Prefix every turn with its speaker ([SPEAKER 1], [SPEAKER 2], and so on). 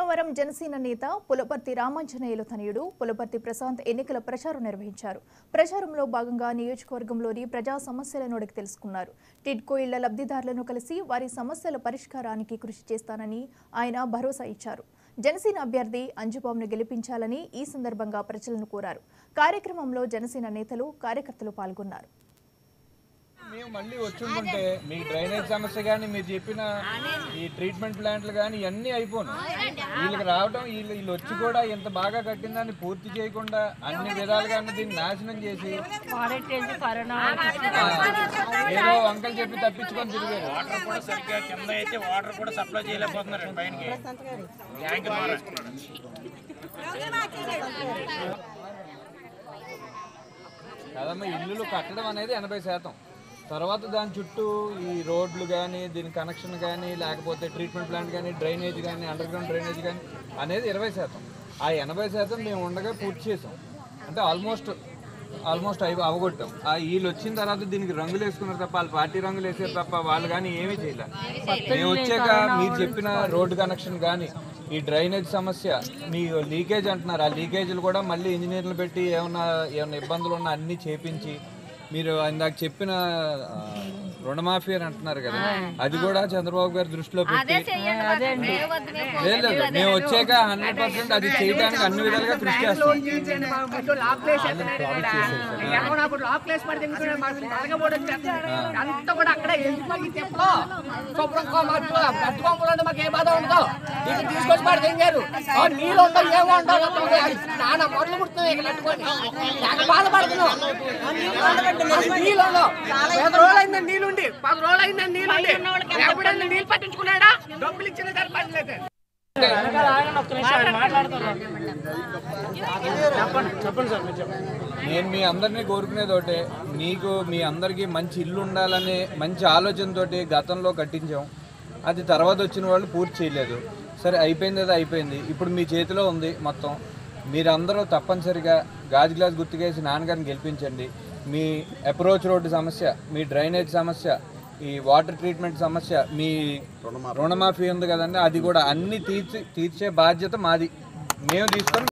[SPEAKER 1] సోమవారం జనసేన నేత పులపర్తి రామాంజనేయులు తనయుడు పులపర్తి ప్రశాంత్ ఎన్నికల ప్రచారం నిర్వహించారు. ప్రచారంలో భాగంగా నియోజకవర్గంలోని ప్రజా సమస్యలను అడిగి తెలుసుకున్నారు. టిడ్కో ఇళ్ల లబ్ధిదారులను కలిసి వారి సమస్యల పరిష్కారానికి కృషి చేస్తానని ఆయన భరోసా ఇచ్చారు. జనసేన అభ్యర్థి అంజుబాబును గెలిపించాలని ఈ సందర్భంగా ప్రజలను కోరారు. కార్యక్రమంలో జనసేన నేతలు కార్యకర్తలు పాల్గొన్నారు.
[SPEAKER 2] మేము మళ్ళీ వచ్చుంటుంటే మీ డ్రైనేజ్ సమస్య కానీ మీరు చెప్పిన ఈ ట్రీట్మెంట్ ప్లాంట్లు కానీ ఇవన్నీ అయిపోను. వీళ్ళకి రావడం వీళ్ళు వచ్చి కూడా ఇంత బాగా కట్టిందాన్ని పూర్తి చేయకుండా అన్ని విధాలుగా దీన్ని నాశనం చేసి ఏదో వంకలు చెప్పి తప్పించుకొని తిరిగారు.
[SPEAKER 3] వాటర్ కూడా సరిగ్గా కింద అయితే వాటర్ కూడా సప్లై చేయలేకపోతున్నారు పైనకి ట్యాంక్ ద్వారా.
[SPEAKER 2] కదమ్మా ఇల్లులు కట్టడం అనేది 80%. తర్వాత దాని చుట్టూ ఈ రోడ్లు కానీ దీని కనెక్షన్ కానీ లేకపోతే ట్రీట్మెంట్ ప్లాంట్ కానీ డ్రైనేజ్ కానీ అండర్ గ్రౌండ్ డ్రైనేజ్ కానీ అనేది 20%. ఆ 80% మేము ఉండగా పూర్తి చేసాం. అంటే ఆల్మోస్ట్ అవగొట్టాం. వీళ్ళు వచ్చిన తర్వాత దీనికి రంగులు వేసుకున్నారు తప్ప వాళ్ళు పార్టీ రంగులు వేసారు తప్ప వాళ్ళు కానీ ఏమీ చేయలేదు. మేము వచ్చాక మీరు చెప్పిన రోడ్డు కనెక్షన్ కానీ ఈ డ్రైనేజ్ సమస్య మీ లీకేజ్ అంటున్నారు. ఆ లీకేజీలు కూడా మళ్ళీ ఇంజనీర్లు పెట్టి ఏమన్నా ఇబ్బందులు ఉన్నా అన్నీ చేపించి మీరు ఇందాక చెప్పిన రుణమాఫీ అని అంటున్నారు కదా, అది కూడా చంద్రబాబు గారి దృష్టిలో పెట్టి లేదు మేము వచ్చాక 100% అది చేయడానికి అన్ని విధాలుగా కృషి చేస్తాం.
[SPEAKER 4] నీళ్ళుండి 10 రోజులు అయిందని నీళ్ళుండి ఎప్పుడైనా నీళ్ళు పట్టించుకున్నాడా? డబ్బులు ఇచ్చిన సరిపడలేదు.
[SPEAKER 2] నేను మీ అందరినీ కోరుకునేది ఒకటే, మీకు మీ అందరికీ మంచి ఇల్లు ఉండాలనే మంచి ఆలోచనతోటి గతంలో కట్టించాం. అది తర్వాత వచ్చిన వాళ్ళు పూర్తి చేయలేదు. సరే అయిపోయింది, అది అయిపోయింది. ఇప్పుడు మీ చేతిలో ఉంది మొత్తం. మీరందరూ తప్పనిసరిగా గాజు గ్లాస్ గుర్తుకేసి నాన్నగారిని గెలిపించండి. మీ అప్రోచ్ రోడ్డు సమస్య, మీ డ్రైనేజ్ సమస్య, ఈ వాటర్ ట్రీట్మెంట్ సమస్య, మీ రుణమాఫీ ఉంది కదండి, అది కూడా అన్నీ తీర్చే బాధ్యత మాది. మేము తీసుకొని